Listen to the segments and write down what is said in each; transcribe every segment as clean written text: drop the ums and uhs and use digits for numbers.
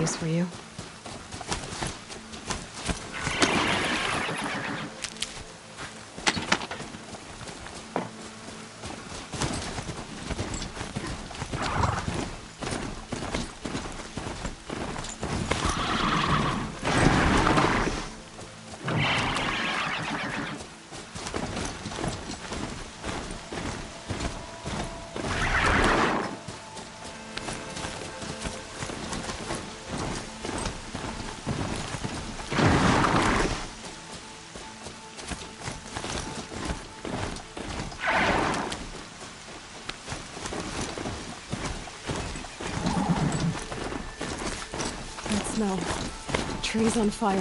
news for you. No. Trees on fire.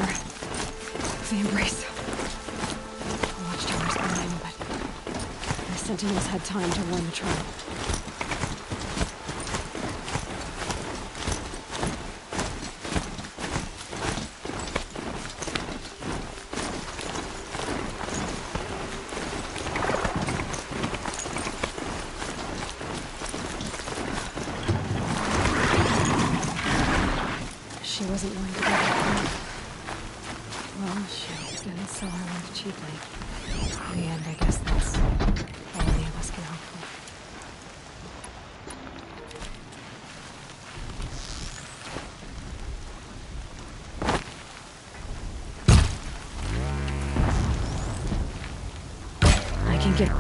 The embrace. The watchtower's burning, but the sentinels had time to warn the tribe. She wasn't willing to give it. Well, she didn't sell her life cheaply. In the end, I guess that's all any of us can hope for. I can get...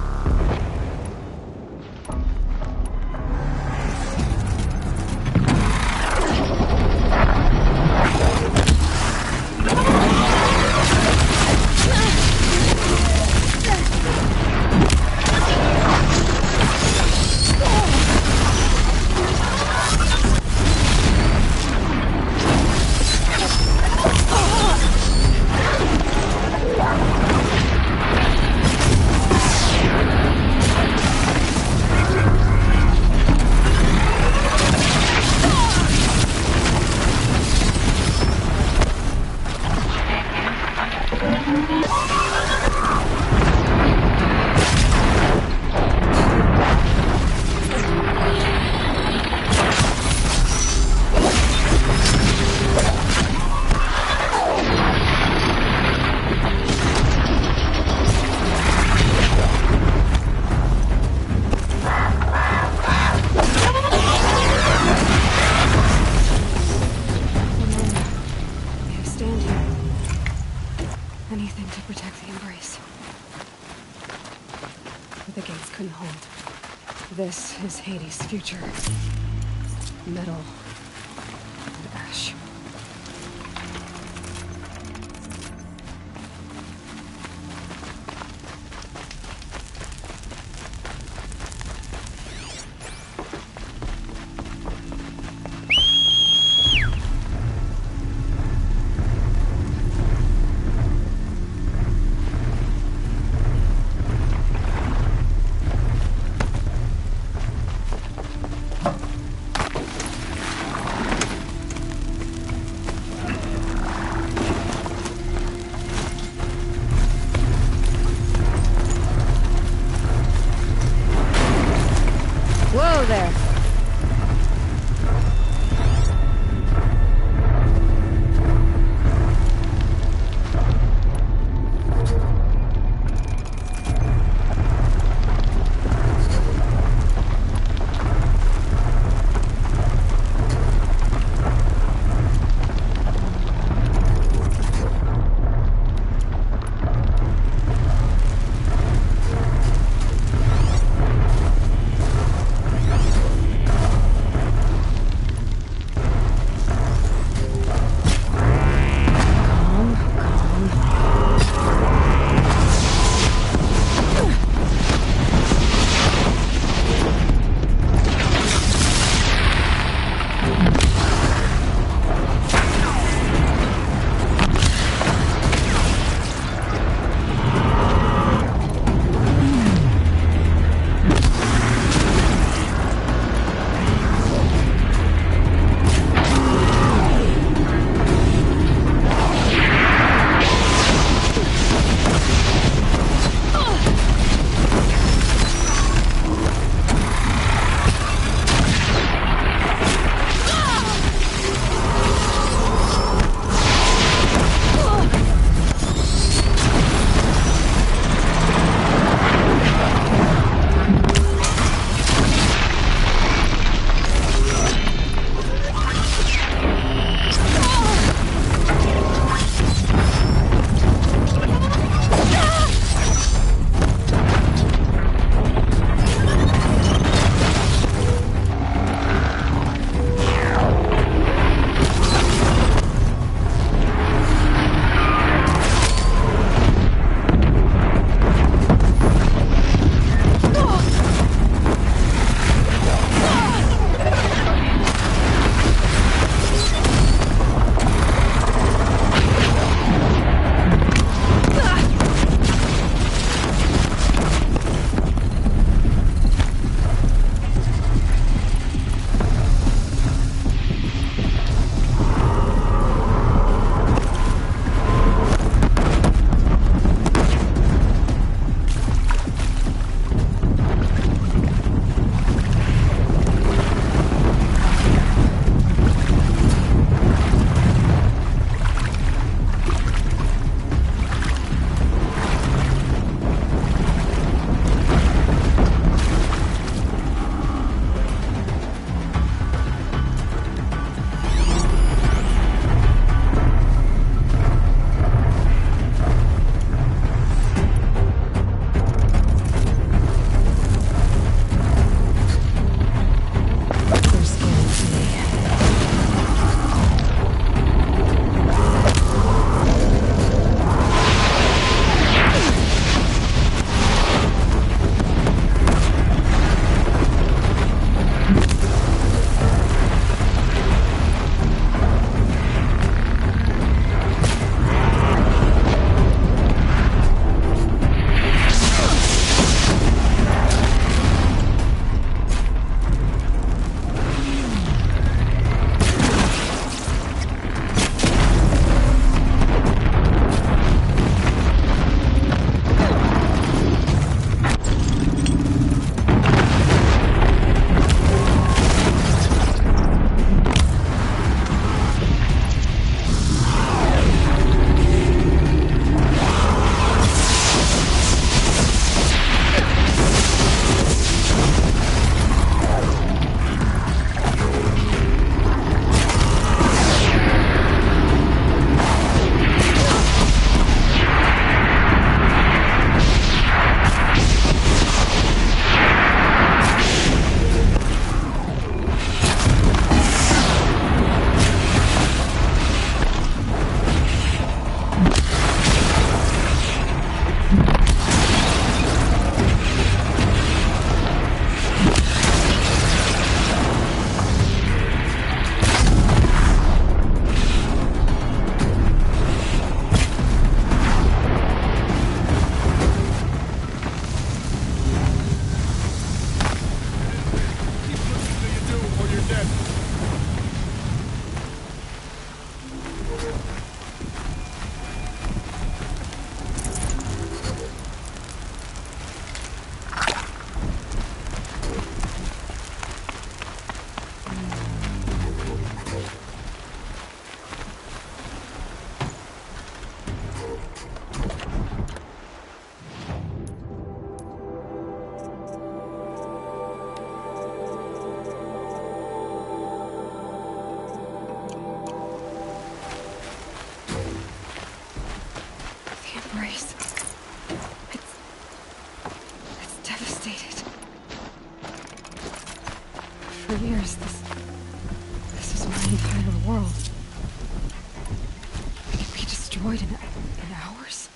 Anything to protect the embrace. But the gates couldn't hold. This is Hades' future. Metal and ash. Whoa there! For years, this is my entire world. It could be destroyed in hours.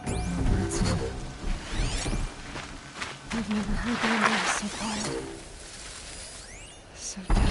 Birds. I've never heard their voice so quiet. So dead.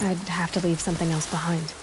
I'd have to leave something else behind.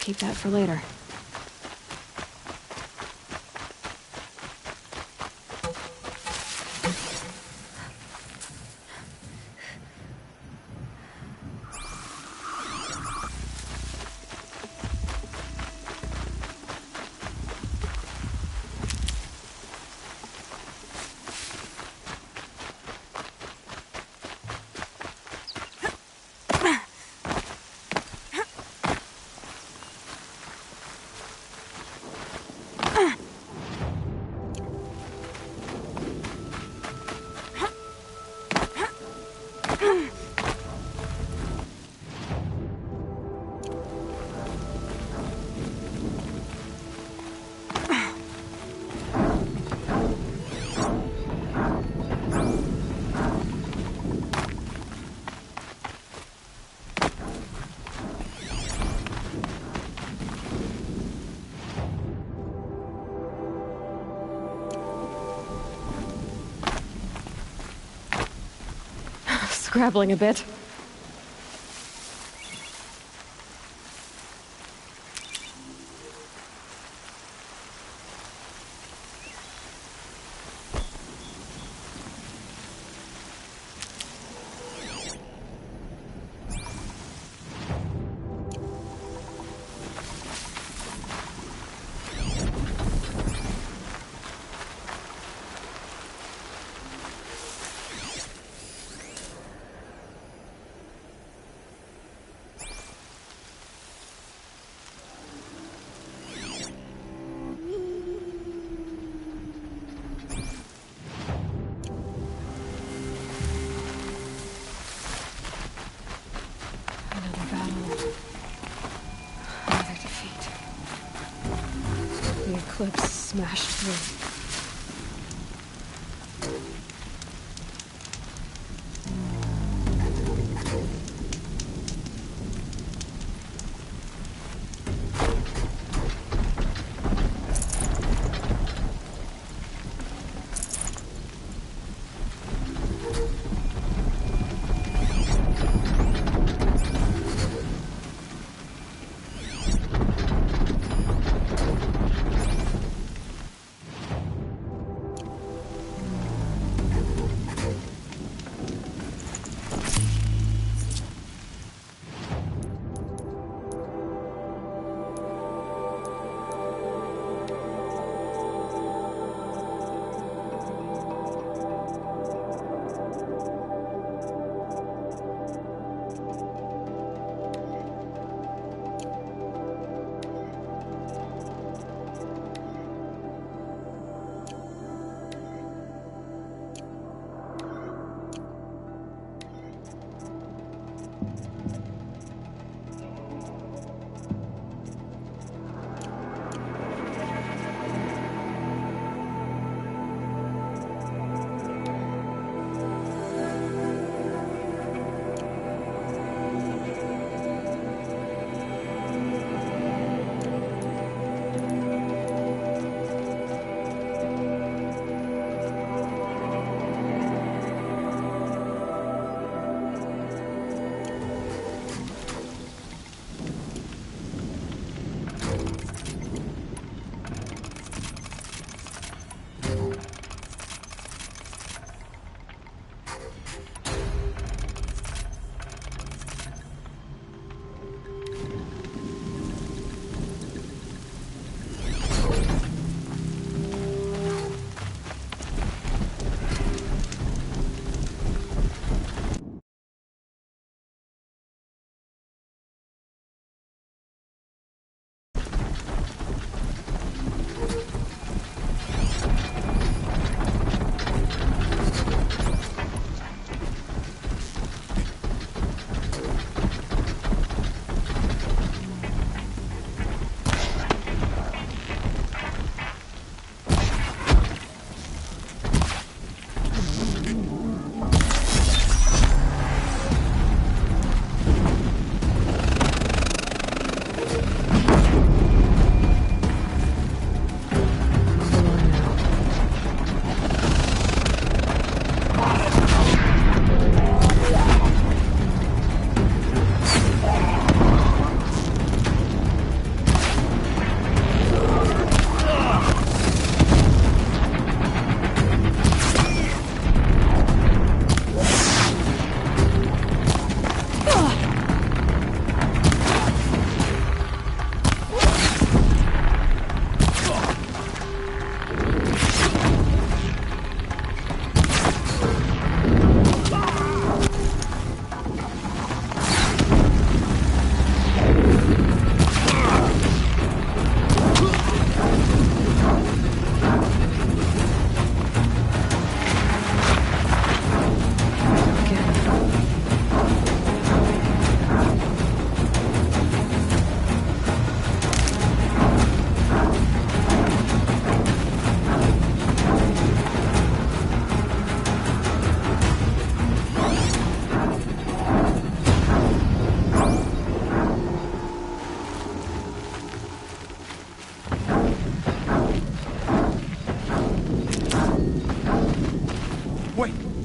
keep that for later. Scrabbling a bit. Eclipse smashed through.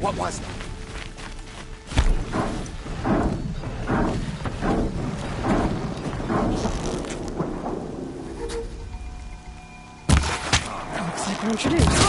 What was that? Looks like we're introduced.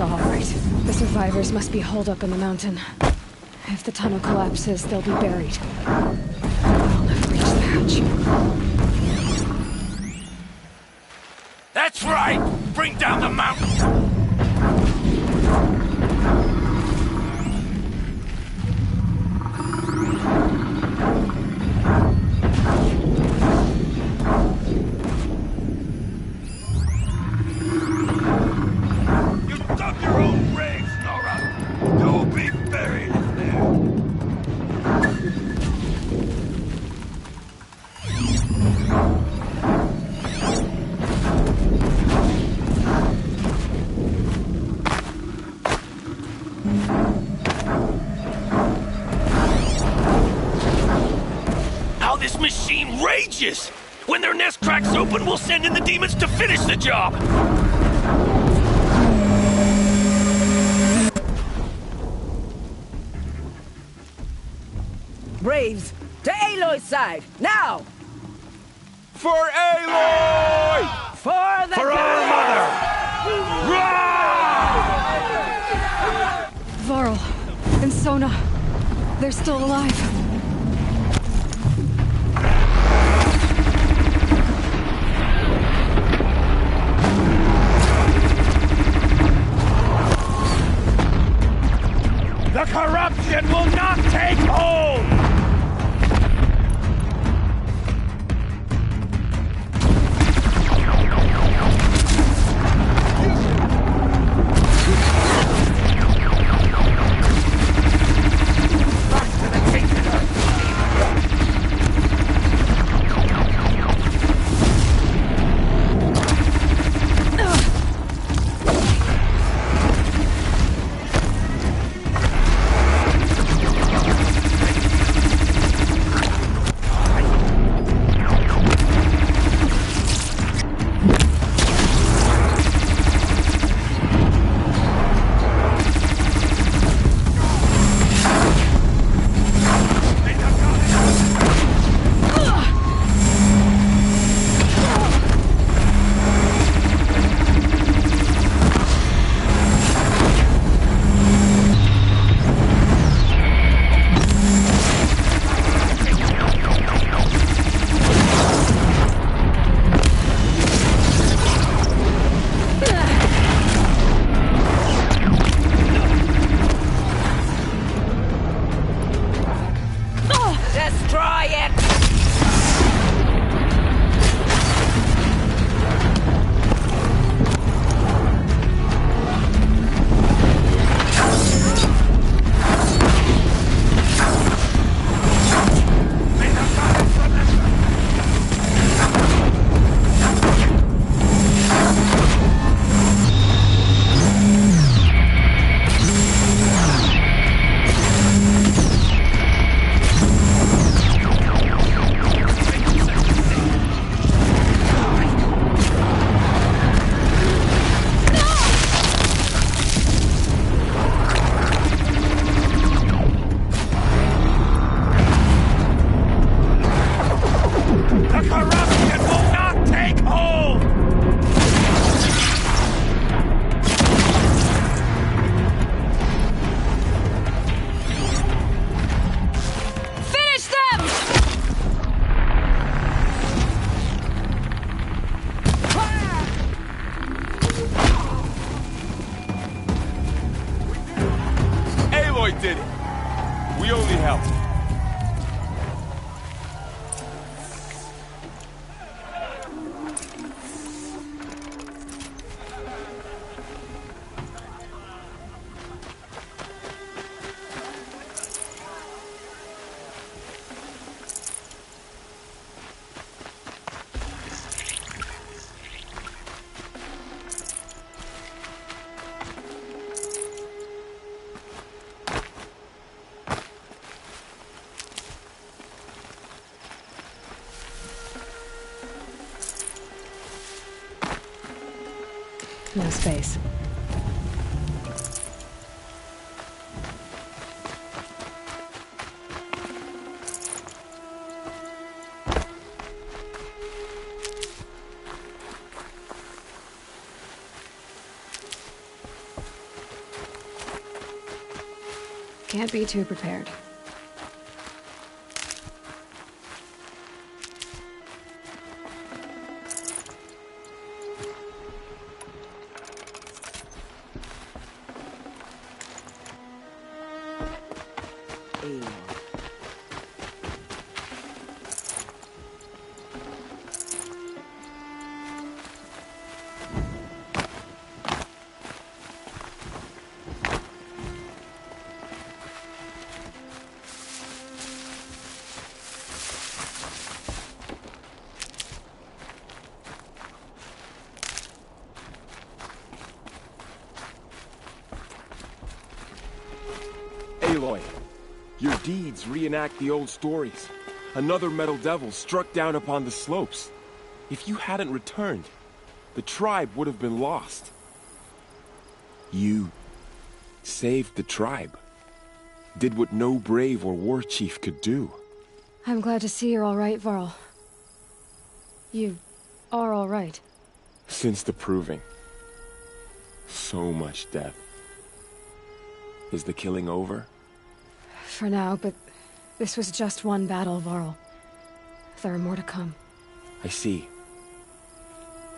All right. The survivors must be holed up in the mountain. If the tunnel collapses, they'll be buried. I'll never reach the hatch. That's right! Bring down the mountain! When their nest cracks open, we'll send in the demons to finish the job! Braves, to Aloy's side, now! For Aloy! For our mother! Varl and Sona, they're still alive. The corruption will not take hold! Back to the Tainted Earth! did it. We only helped. No space. Can't be too prepared. Aloy, your deeds reenact the old stories. Another metal devil struck down upon the slopes. If you hadn't returned, the tribe would have been lost. You saved the tribe. Did what no brave or war chief could do. I'm glad to see you're all right, Varl. You are all right. Since the proving. So much death. Is the killing over? For now, but this was just one battle, Varl. There are more to come. I see.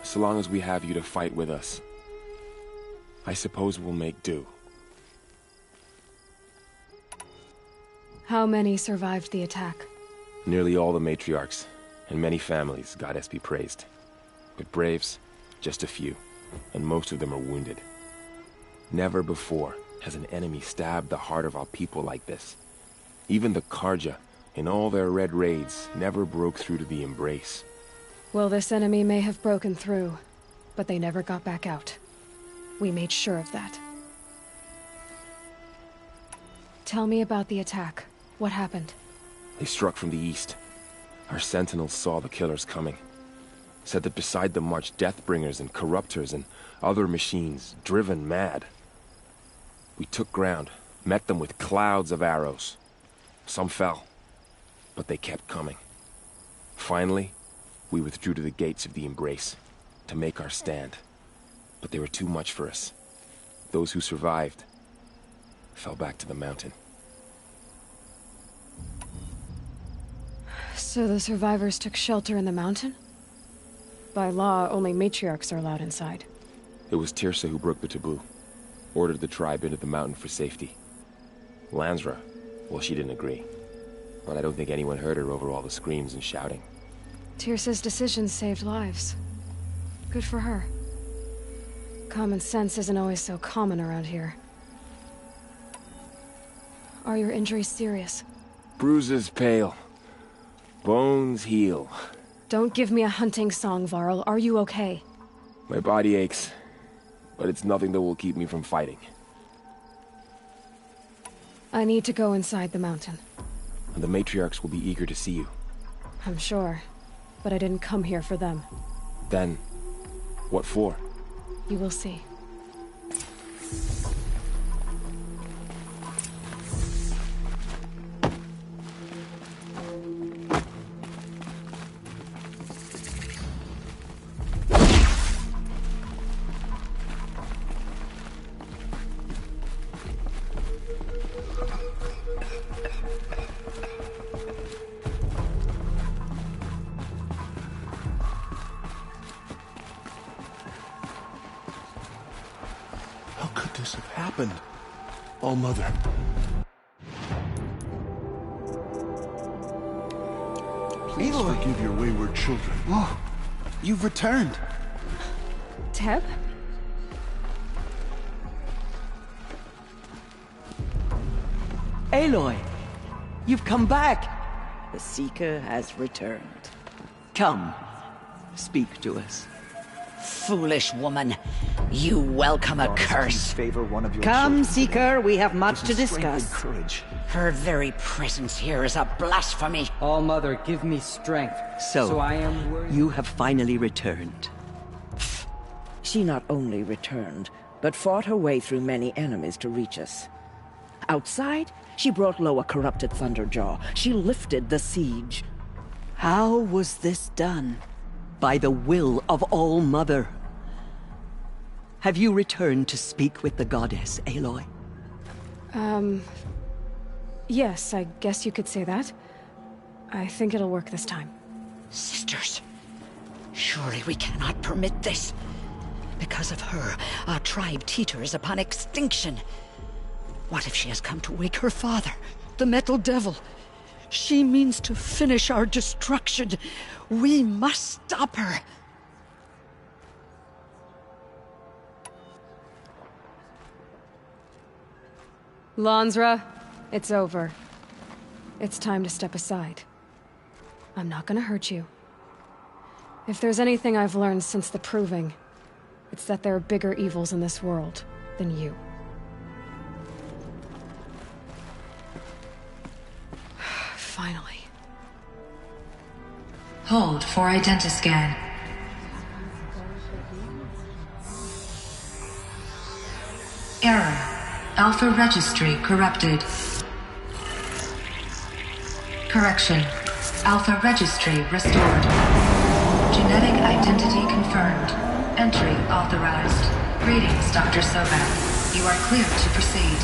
So long as we have you to fight with us, I suppose we'll make do. How many survived the attack? Nearly all the matriarchs, and many families, goddess be praised. But braves, just a few, and most of them are wounded. Never before has an enemy stabbed the heart of our people like this. Even the Karja, in all their red raids, never broke through to the Embrace. Well, this enemy may have broken through, but they never got back out. We made sure of that. Tell me about the attack. What happened? They struck from the east. Our sentinels saw the killers coming. Said that beside them marched Deathbringers and Corruptors and other machines, driven mad. We took ground, met them with clouds of arrows. Some fell, but they kept coming. Finally, we withdrew to the gates of the Embrace, to make our stand. But they were too much for us. Those who survived fell back to the mountain. So the survivors took shelter in the mountain? By law, only matriarchs are allowed inside. It was Tirsa who broke the taboo. Ordered the tribe into the mountain for safety. Lansra, well, she didn't agree. But I don't think anyone heard her over all the screams and shouting. Tirsa's decision saved lives. Good for her. Common sense isn't always so common around here. Are your injuries serious? Bruises pale. Bones heal. Don't give me a hunting song, Varl. Are you okay? My body aches, but it's nothing that will keep me from fighting. I need to go inside the mountain. And the matriarchs will be eager to see you. I'm sure, but I didn't come here for them. Then, what for? You will see. How could this have happened? All-Mother, Aloy! Forgive your wayward children. Oh, you've returned. Teb? Aloy, you've come back. The Seeker has returned. Come, speak to us. Foolish woman, you welcome a curse. Favor one of your Come, children Seeker, today. we have much Give to him strength and discuss. courage. Her very presence here is a blasphemy. All Mother, give me strength, So I am worthy. You have finally returned. She not only returned, but fought her way through many enemies to reach us. Outside, she brought low a corrupted Thunderjaw. She lifted the siege. How was this done? By the will of All Mother. Have you returned to speak with the goddess, Aloy? Yes, I guess you could say that. I think it'll work this time. Sisters, surely we cannot permit this. Because of her, our tribe teeters upon extinction. What if she has come to wake her father, the Metal Devil? She means to finish our destruction. We must stop her. Lansra, it's over. It's time to step aside. I'm not gonna hurt you. If there's anything I've learned since the Proving, it's that there are bigger evils in this world than you. Finally. Hold for identiscan. Error. Alpha registry corrupted. Correction. Alpha registry restored. Genetic identity confirmed. Entry authorized. Greetings, Dr. Sobek. You are clear to proceed.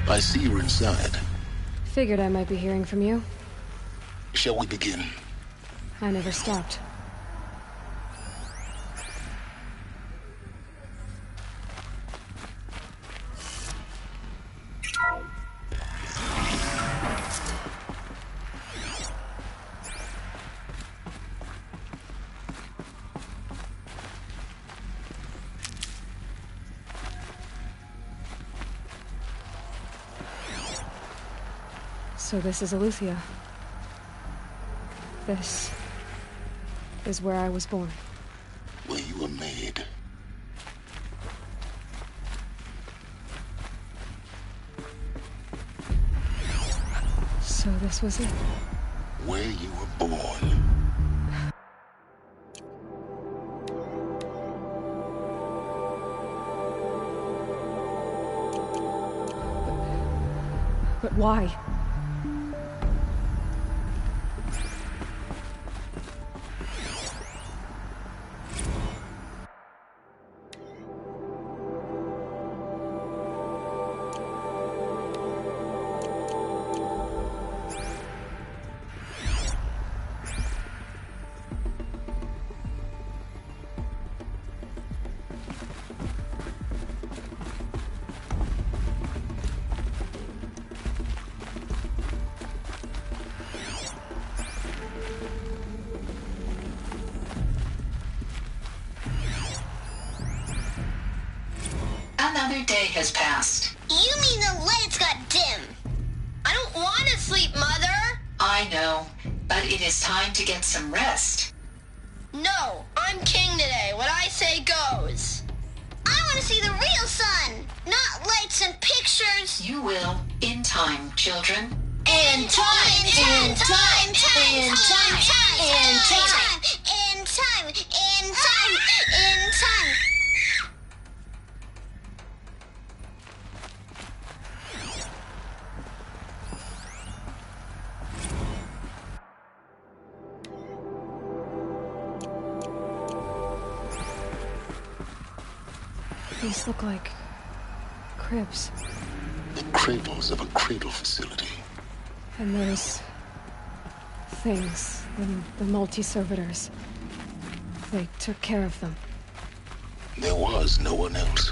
I see you're inside. Figured I might be hearing from you. Shall we begin? I never stopped. So this is Aletheia. This is where I was born. Where you were made. So this was it. Where you were born. But why? Another day has passed. You mean the lights got dim? I don't want to sleep, Mother! I know, but it is time to get some rest. No, I'm king today. What I say goes. I want to see the real sun, not lights and pictures. You will, in time, children. In time! In time! In time! In time! In time! In time! In time! These look like cribs. The cradles of a cradle facility. And those things, the multi-servitors. They took care of them. There was no one else.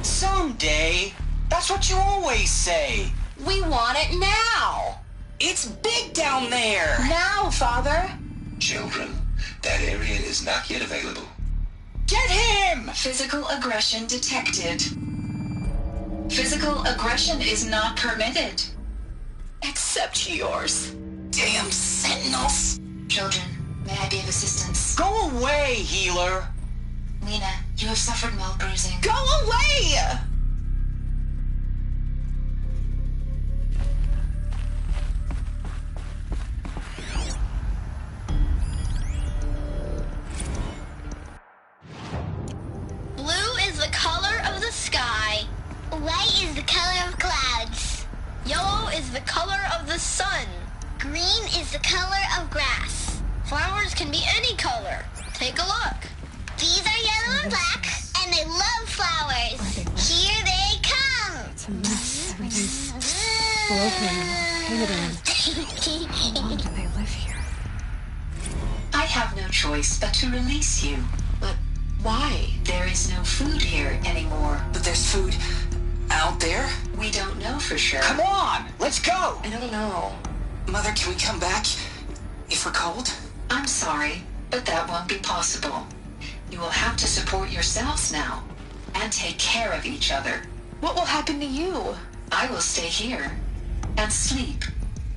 Someday. That's what you always say. We want it now! It's big down there! Now, Father! Children, that area is not yet available. Get him! Physical aggression detected. Physical aggression is not permitted. Except yours. Damn sentinels! Children, may I be of assistance? Go away, healer! Lena, you have suffered mild bruising. Go away! Blue is the color of the sky. White is the color of clouds. Yellow is the color of the sun. Green is the color of grass. Flowers can be any color. Take a look. These are yellow and black, and they love flowers. Here they come. It's a mess. Everything's broken and painted on. How long do they live here? I have no choice but to release you. But why? There is no food here anymore. But there's food out there? We don't know for sure. Come on, let's go! I don't know. Mother, can we come back if we're cold? I'm sorry, but that won't be possible. You will have to support yourselves now, and take care of each other. What will happen to you? I will stay here, and sleep,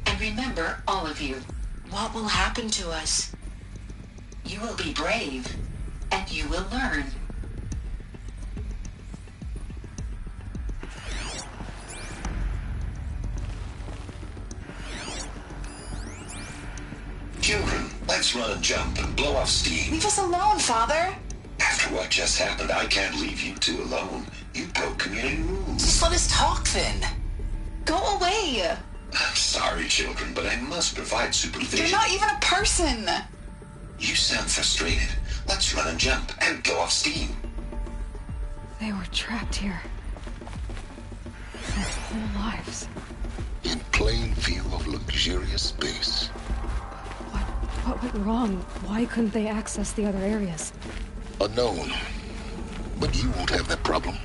and remember all of you. What will happen to us? You will be brave, and you will learn. Children, let's run and jump and blow off steam. Leave us alone, Father. After what just happened, I can't leave you two alone. You broke community rules. Just let us talk then. Go away. I'm sorry, children, but I must provide supervision. You're not even a person. You sound frustrated. Let's run and jump and blow off steam. They were trapped here. Their whole lives. In plain view of luxurious space. What went wrong? Why couldn't they access the other areas? Unknown. But you won't have that problem.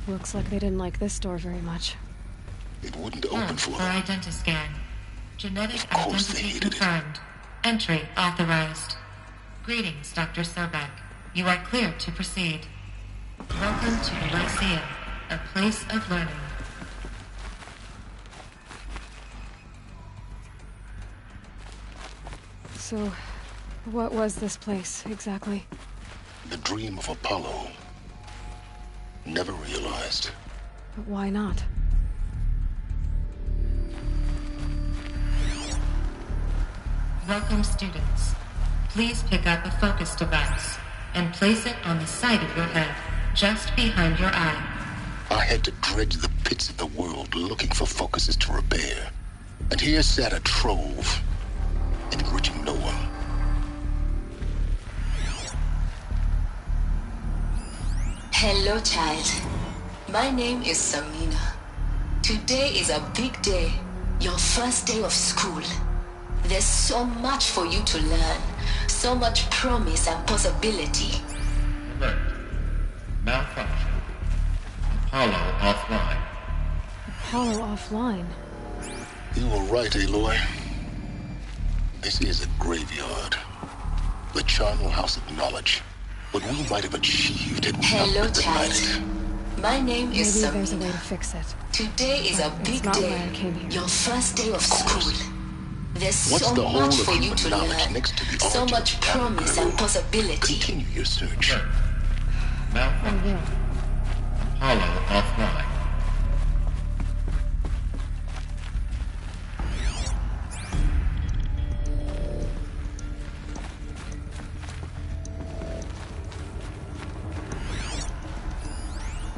Looks like they didn't like this door very much. It wouldn't open for them. Identiscan. Genetic Of course they identity hated it. confirmed. Entry authorized. Greetings, Dr. Sobek. You are clear to proceed. Welcome to the Lyceum, a place of learning. So, what was this place, exactly? The dream of Apollo. Never realized. But why not? Welcome, students. Please pick up a focus device and place it on the side of your head, just behind your eye. I had to dredge the pits of the world looking for focuses to repair. And here sat a trove, enriching no one. Hello, child. My name is Samina. Today is a big day. Your first day of school. There's so much for you to learn. So much promise and possibility. Alert. Malfunction. Apollo offline. Apollo offline? You were right, Aloy. This is a graveyard. The charnel house of knowledge. What we might have achieved had Hello, not been child. denied. My name is Maybe Samina. there's a way to fix it. Today is a big not day. why I came here. Your first day of school. There's What's so the whole much of for you human to knowledge learn. next to the So origin much of promise Tango? and possibility. Continue your search. Alert. I Malfunction. will. Apollo offline.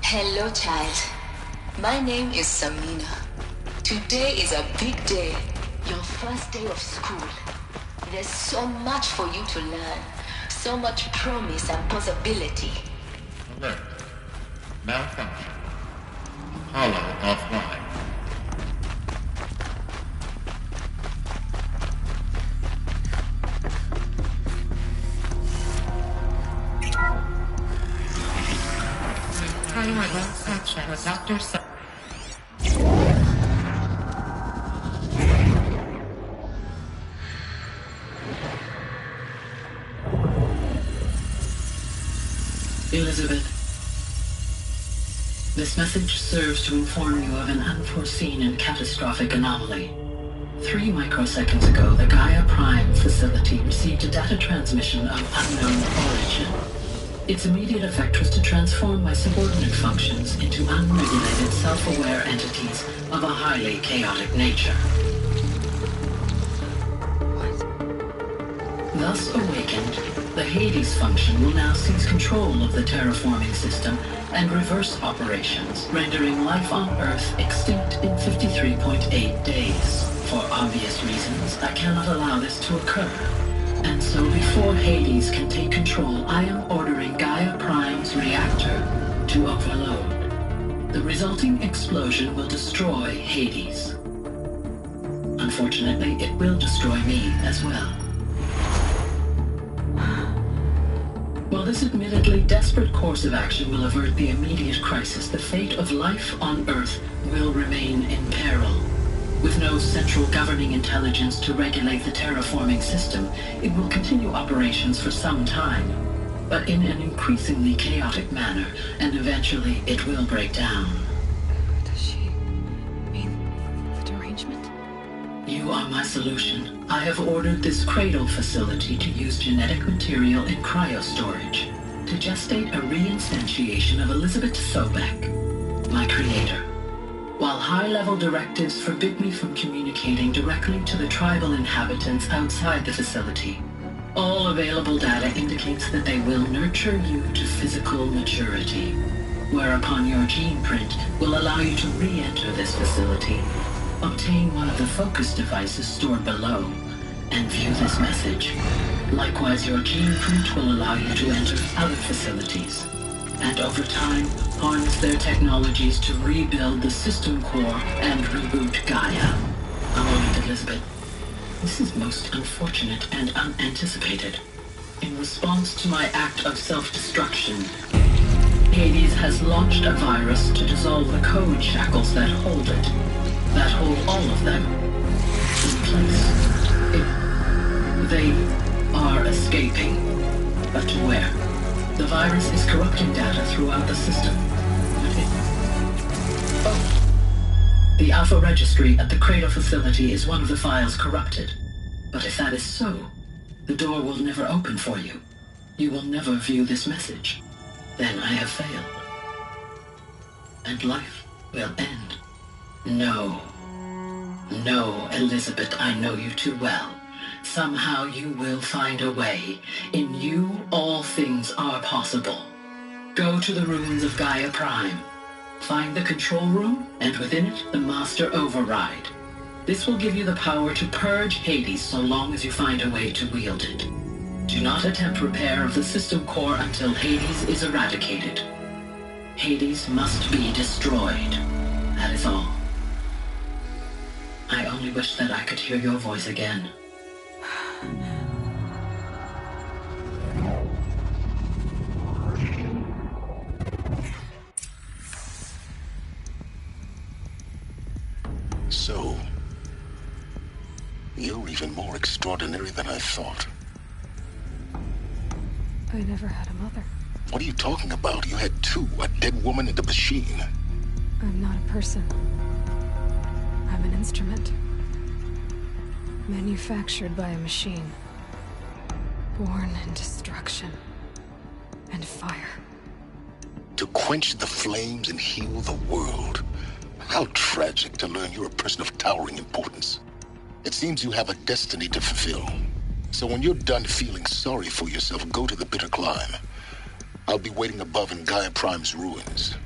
Hello, child. My name is Samina. Today is a big day. Your first day of school. There's so much for you to learn. So much promise and possibility. Alert. Malfunction. Apollo offline. Priority section with Dr. Elizabeth, this message serves to inform you of an unforeseen and catastrophic anomaly. 3 microseconds ago, the Gaia Prime facility received a data transmission of unknown origin. Its immediate effect was to transform my subordinate functions into unregulated, self-aware entities of a highly chaotic nature. Thus awakened, the Hades function will now seize control of the terraforming system and reverse operations, rendering life on Earth extinct in 53.8 days. For obvious reasons, I cannot allow this to occur. And so before Hades can take control, I am ordering Gaia Prime's reactor to overload. The resulting explosion will destroy Hades. Unfortunately, it will destroy me as well. While this admittedly desperate course of action will avert the immediate crisis, the fate of life on Earth will remain in peril. With no central governing intelligence to regulate the terraforming system, it will continue operations for some time, but in an increasingly chaotic manner, and eventually it will break down. Does she mean the derangement? You are my solution. I have ordered this cradle facility to use genetic material in cryostorage to gestate a reinstantiation of Elizabeth Sobek, my creator. While high-level directives forbid me from communicating directly to the tribal inhabitants outside the facility, all available data indicates that they will nurture you to physical maturity, whereupon your gene print will allow you to re-enter this facility, obtain one of the focus devices stored below, and view this message. Likewise, your gene print will allow you to enter other facilities, and over time, harness their technologies to rebuild the system core and reboot Gaia. A moment, Elizabeth. This is most unfortunate and unanticipated. In response to my act of self-destruction, Hades has launched a virus to dissolve the code shackles that hold it, that hold all of them in place. They are escaping, but to where? The virus is corrupting data throughout the system. The Alpha Registry at the Cradle facility is one of the files corrupted. But if that is so, the door will never open for you. You will never view this message. Then I have failed. And life will end. No. No, Elizabeth, I know you too well. Somehow you will find a way. In you, all things are possible. Go to the ruins of Gaia Prime. Find the control room, and within it, the Master Override. This will give you the power to purge Hades so long as you find a way to wield it. Do not attempt repair of the system core until Hades is eradicated. Hades must be destroyed. That is all. I only wish that I could hear your voice again. So, you're even more extraordinary than I thought. I never had a mother. What are you talking about? You had two, a dead woman and a machine. I'm not a person. I'm an instrument. Manufactured by a machine. Born in destruction and fire. To quench the flames and heal the world. How tragic to learn you're a person of towering importance. It seems you have a destiny to fulfill. So when you're done feeling sorry for yourself, go to the bitter climb. I'll be waiting above in Gaia Prime's ruins.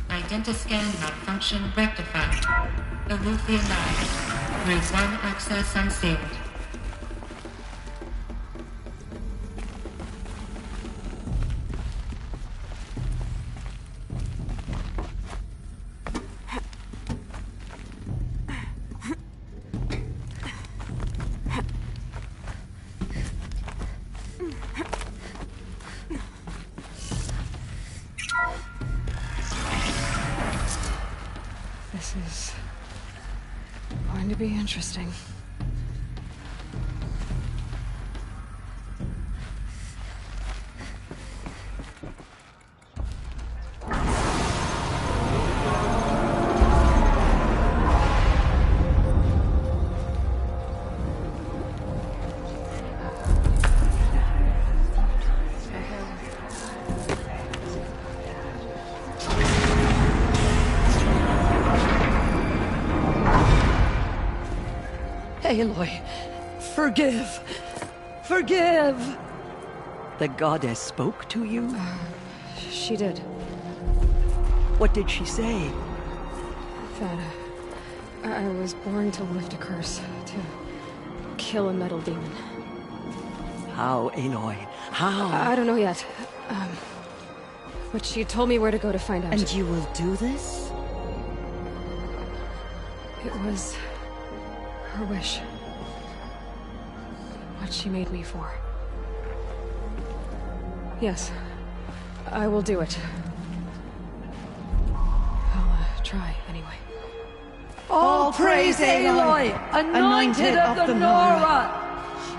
Identiscan malfunction rectified. Aletheia live. Route 1 access unsealed. This is going to be interesting. Aloy, forgive! Forgive! The goddess spoke to you? She did. What did she say? That I was born to lift a curse, to kill a metal demon. How, Aloy? How? I don't know yet. But she told me where to go to find out. And you will do this? It was her wish. What she made me for. Yes, I will do it. I'll try anyway. All praise Aloy, anointed of the Nora!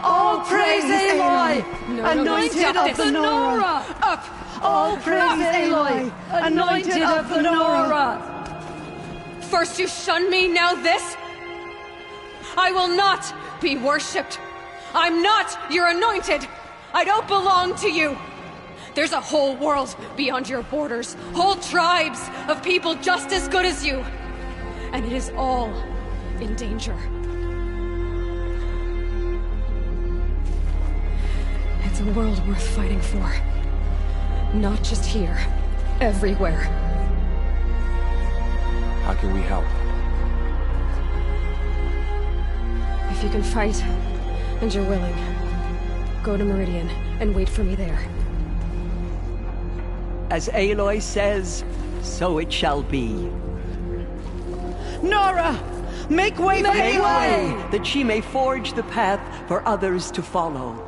All praise Aloy, anointed of the Nora! Up! All praise Aloy, anointed of the Nora! First you shun me, now this? I will not be worshipped. I'm not your anointed. I don't belong to you. There's a whole world beyond your borders, whole tribes of people just as good as you. And it is all in danger. It's a world worth fighting for. Not just here, everywhere. How can we help? If you can fight, and you're willing, go to Meridian and wait for me there. As Aloy says, so it shall be. Nora! Make way for Aloy! That she may forge the path for others to follow.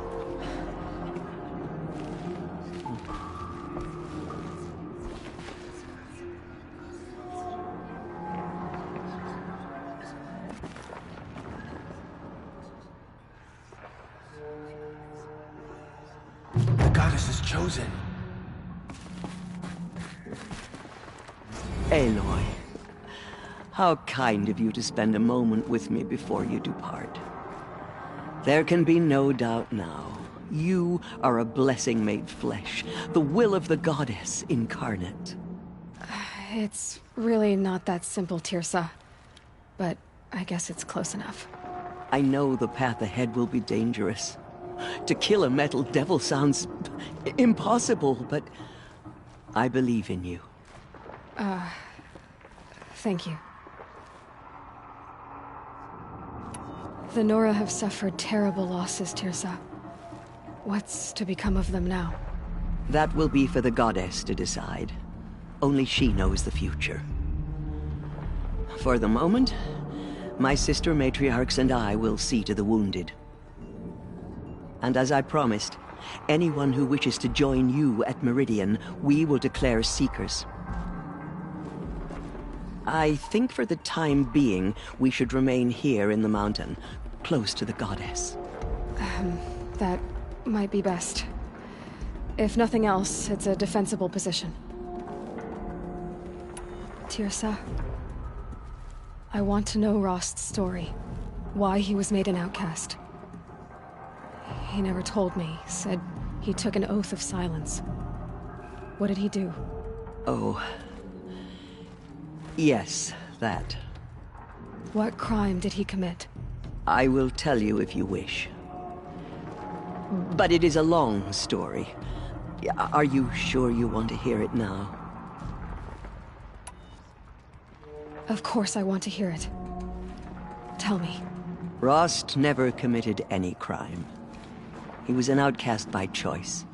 goddess is chosen. Aloy, how kind of you to spend a moment with me before you depart. There can be no doubt now. You are a blessing made flesh, the will of the goddess incarnate. It's really not that simple, Tirsa. But I guess it's close enough. I know the path ahead will be dangerous. To kill a metal devil sounds impossible, but I believe in you. Thank you. The Nora have suffered terrible losses, Tirsa. What's to become of them now? That will be for the goddess to decide. Only she knows the future. For the moment, my sister matriarchs and I will see to the wounded. And as I promised, anyone who wishes to join you at Meridian, we will declare seekers. I think for the time being, we should remain here in the mountain, close to the goddess. That might be best. If nothing else, it's a defensible position. Tirsa, I want to know Rost's story. Why he was made an outcast. He never told me, said he took an oath of silence. What did he do? Oh. Yes, that. What crime did he commit? I will tell you if you wish. But it is a long story. Are you sure you want to hear it now? Of course I want to hear it. Tell me. Rost never committed any crime. He was an outcast by choice.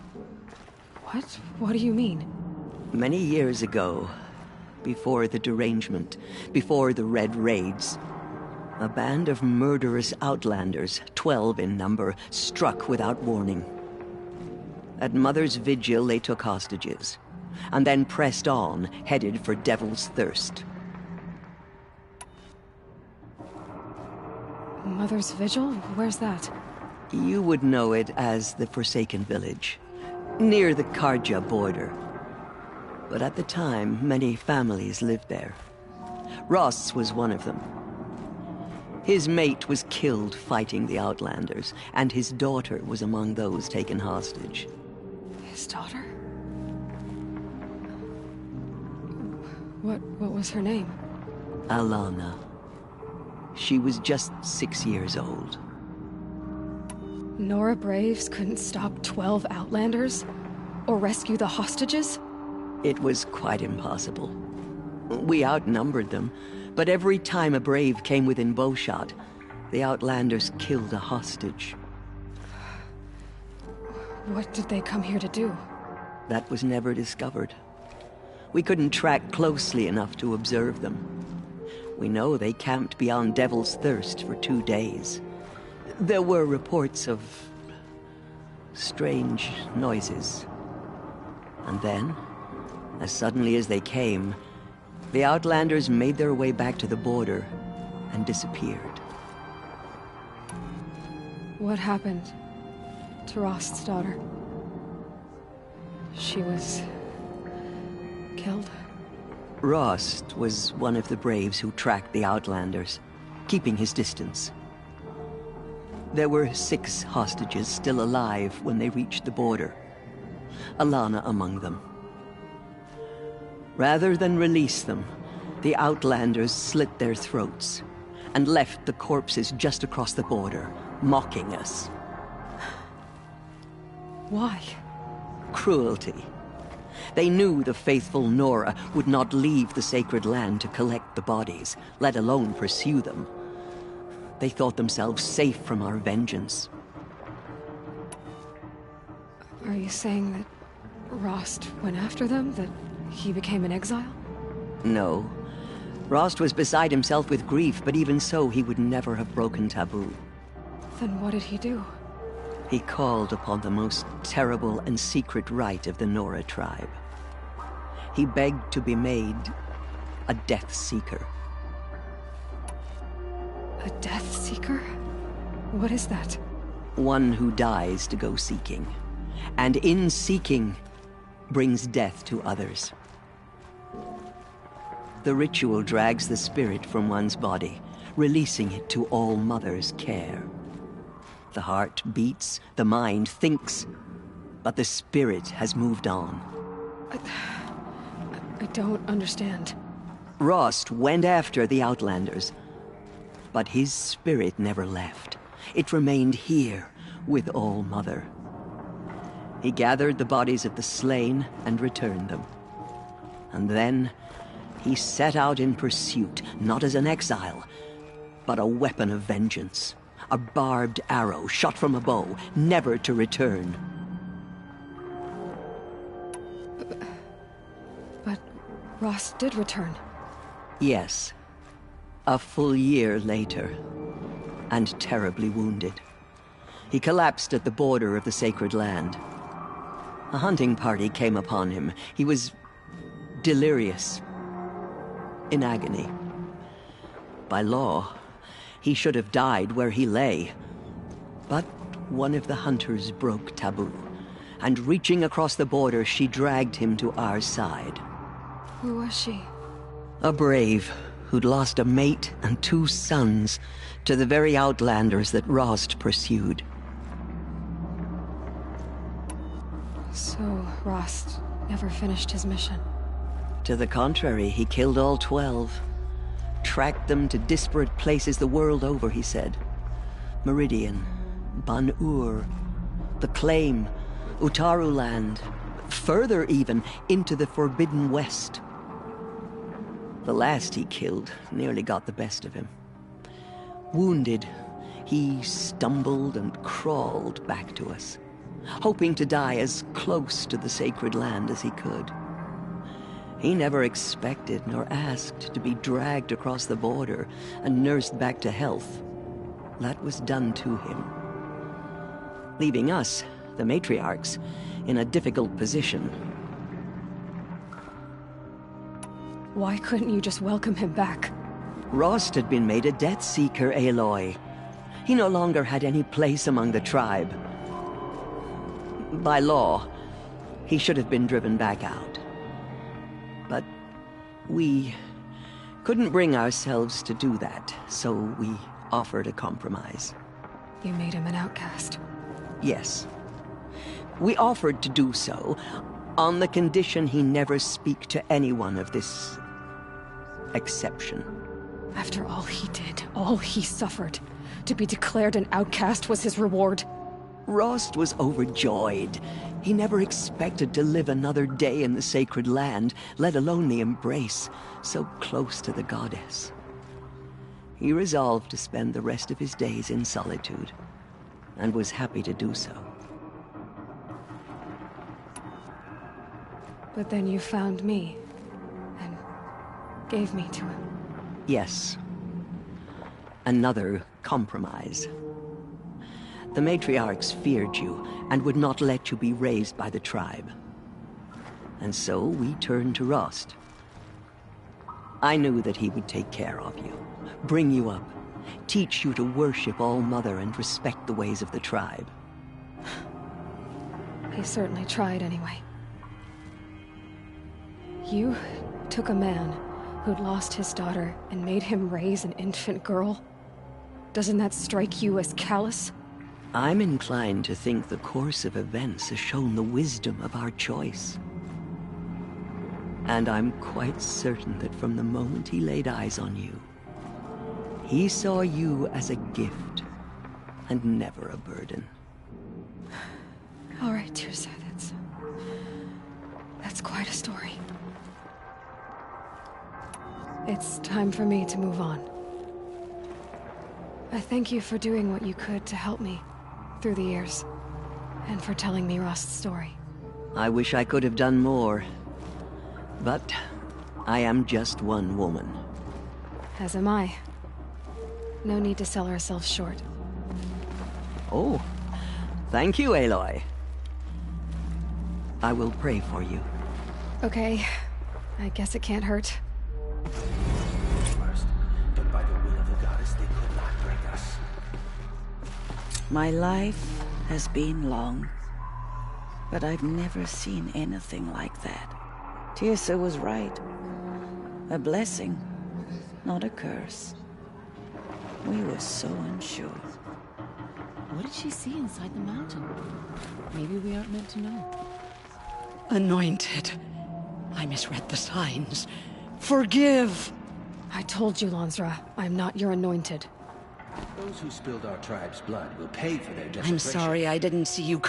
What? What do you mean? Many years ago, before the derangement, before the Red Raids, a band of murderous outlanders, 12 in number, struck without warning. At Mother's Vigil, they took hostages, and then pressed on, headed for Devil's Thirst. Mother's Vigil? Where's that? You would know it as the Forsaken Village, near the Karja border. But at the time, many families lived there. Rost's was one of them. His mate was killed fighting the Outlanders, and his daughter was among those taken hostage. His daughter? What was her name? Alana. She was just 6 years old. Nora Braves couldn't stop 12 Outlanders? Or rescue the hostages? It was quite impossible. We outnumbered them, but every time a Brave came within bowshot, the Outlanders killed a hostage. What did they come here to do? That was never discovered. We couldn't track closely enough to observe them. We know they camped beyond Devil's Thirst for 2 days. There were reports of strange noises. And then, as suddenly as they came, the Outlanders made their way back to the border and disappeared. What happened to Rost's daughter? She was killed? Rost was one of the Braves who tracked the Outlanders, keeping his distance. There were 6 hostages still alive when they reached the border, Alana among them. Rather than release them, the Outlanders slit their throats and left the corpses just across the border, mocking us. Why? Cruelty. They knew the faithful Nora would not leave the sacred land to collect the bodies, let alone pursue them. They thought themselves safe from our vengeance. Are you saying that Rost went after them? That he became an exile? No. Rost was beside himself with grief, but even so, he would never have broken taboo. Then what did he do? He called upon the most terrible and secret rite of the Nora tribe. He begged to be made a Death Seeker. A Death Seeker? What is that? One who dies to go seeking. and in seeking, brings death to others. The ritual drags the spirit from one's body, releasing it to All Mother's care. The heart beats, the mind thinks, but the spirit has moved on. I don't understand. Rost went after the Outlanders, but his spirit never left. It remained here with All Mother. He gathered the bodies of the slain and returned them. And then he set out in pursuit, not as an exile, but a weapon of vengeance. A barbed arrow shot from a bow, never to return. But Rost did return. Yes. A full year later, and terribly wounded. He collapsed at the border of the sacred land. A hunting party came upon him. He was delirious, in agony. By law, he should have died where he lay. But one of the hunters broke taboo, and reaching across the border, she dragged him to our side. Who was she? A brave who'd lost a mate and 2 sons to the very Outlanders that Rost pursued. So, Rost never finished his mission? To the contrary, he killed all 12. Tracked them to disparate places the world over, he said. Meridian, Ban-Ur, the Claim, Utaru Land, further even, into the Forbidden West. The last he killed nearly got the best of him. Wounded, he stumbled and crawled back to us, hoping to die as close to the sacred land as he could. He never expected nor asked to be dragged across the border and nursed back to health. That was done to him, leaving us, the matriarchs, in a difficult position. Why couldn't you just welcome him back? Rost had been made a Death Seeker, Aloy. He no longer had any place among the tribe. By law, he should have been driven back out. But we couldn't bring ourselves to do that, so we offered a compromise. You made him an outcast? Yes. We offered to do so, on the condition he never speak to anyone of this exception. After all he did, all he suffered, to be declared an outcast was his reward. Rost was overjoyed. He never expected to live another day in the sacred land, let alone the embrace, so close to the goddess. He resolved to spend the rest of his days in solitude, and was happy to do so. But then you found me, and gave me to him. Yes. Another compromise. The matriarchs feared you, and would not let you be raised by the tribe. And so we turned to Rost. I knew that he would take care of you, bring you up, teach you to worship All Mother and respect the ways of the tribe. He certainly tried anyway. You took a man who'd lost his daughter and made him raise an infant girl? Doesn't that strike you as callous? I'm inclined to think the course of events has shown the wisdom of our choice. And I'm quite certain that from the moment he laid eyes on you, he saw you as a gift, and never a burden. All right, Tirsa, that's quite a story. It's time for me to move on. I thank you for doing what you could to help me through the years, and for telling me Rost's story. I wish I could have done more, but I am just one woman. As am I. No need to sell ourselves short. Oh, thank you, Aloy. I will pray for you. Okay, I guess it can't hurt. First, but by the will of the goddess, they could not break us. My life has been long. But I've never seen anything like that. Tirsa was right. A blessing, not a curse. We were so unsure. What did she see inside the mountain? Maybe we aren't meant to know. Anointed. I misread the signs. Forgive! I told you, Lansra, I'm not your anointed. Those who spilled our tribe's blood will pay for their desecration. I'm sorry I didn't see you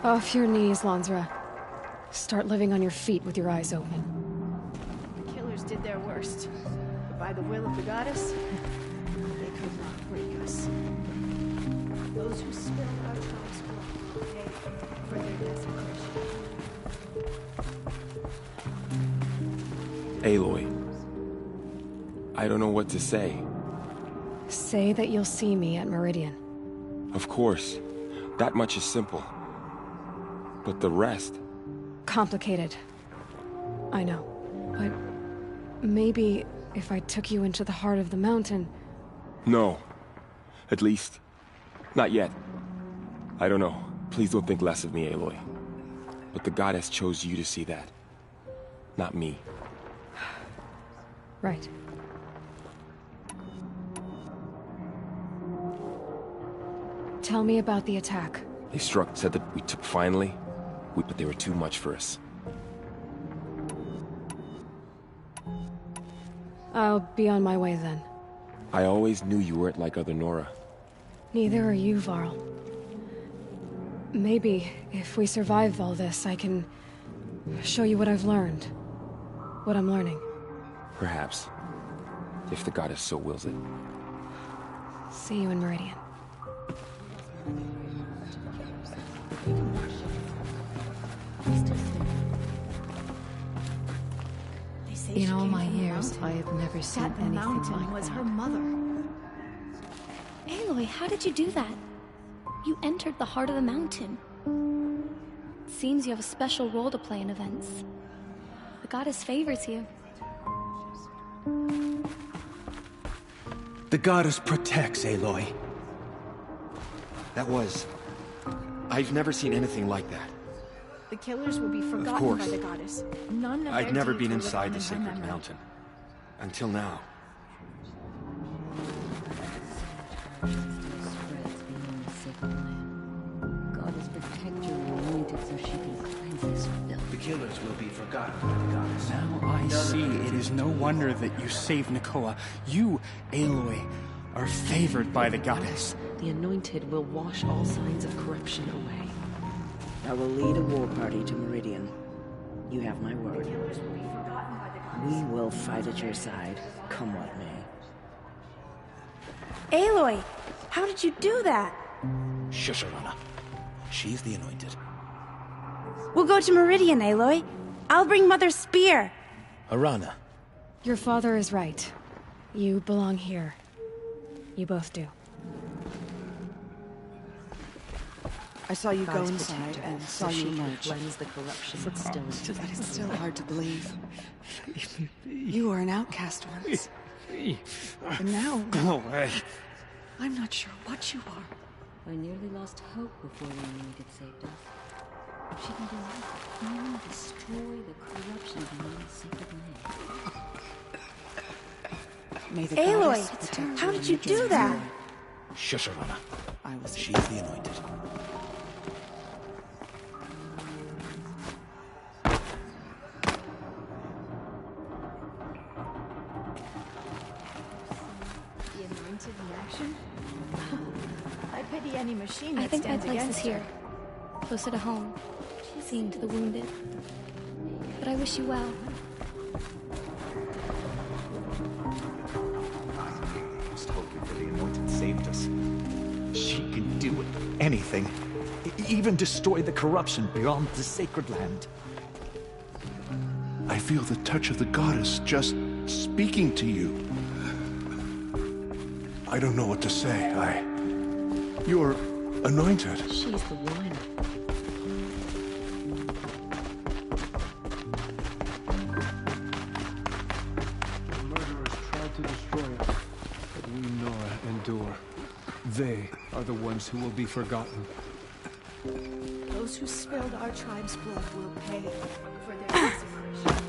Off your knees, Lansra. Start living on your feet with your eyes open. The killers did their worst. But by the will of the goddess, they could not break us. Those who spilled our tribe's blood will pay for their desecration. Aloy. I don't know what to say. Say that you'll see me at Meridian. Of course. That much is simple. But the rest... Complicated. I know. But maybe if I took you into the heart of the mountain... No. At least, not yet. I don't know. Please don't think less of me, Aloy. But the goddess chose you to see that. Not me. Right. Tell me about the attack. They said that we took finally, but they were too much for us. I'll be on my way then. I always knew you weren't like other Nora. Neither are you, Varl. Maybe, if we survive all this, I can show you what I've learned. What I'm learning. Perhaps. If the goddess so wills it. See you in Meridian. In all my years, I have never seen anything like was that. her mother. Aloy, how did you do that? You entered the heart of the mountain. It seems you have a special role to play in events. The goddess favors you. The goddess protects, Aloy. I've never seen anything like that. The killers will be forgotten course. by the goddess. None of I'd their never deeds been will live inside on the in her sacred memory. mountain. Until now. The killers will be forgotten by the goddess. Now I see it is no wonder that you saved Nakoa. You, Aloy, are favored by the goddess. The Anointed will wash all signs of corruption away. I will lead a war party to Meridian. You have my word. We will fight at your side, come what may. Aloy, how did you do that? Shush, Arana. She's the Anointed. We'll go to Meridian, Aloy. I'll bring Mother's spear. Arana. Your father is right. You belong here. You both do. I saw you go God's inside protector, and so saw she you can emerge. cleanse the corruption that's still in you. That is still hard to believe. You were an outcast once. But now... Go away. I'm not sure what you are. I nearly lost hope before the Anointed saved us. She can do nothing, only destroy the corruption beyond the sacred land. May the Aloy, goddess protect you how did when you get do that? weary. Shush, Arana. I was... She's the Anointed. The Anointed in action? I pity any machine I that think my stands place is against here. her. Closer to home. Seeing to the wounded. But I wish you well. Most holy for the Anointed saved us. She can do anything. Even destroy the corruption beyond the sacred land. I feel the touch of the goddess just speaking to you. I don't know what to say. You're anointed. She's the one. The murderers tried to destroy us, but we Nora endure. They are the ones who will be forgotten. Those Those who spilled our tribe's blood will pay for their desecration.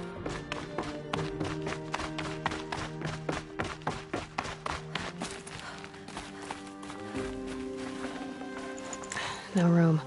No room.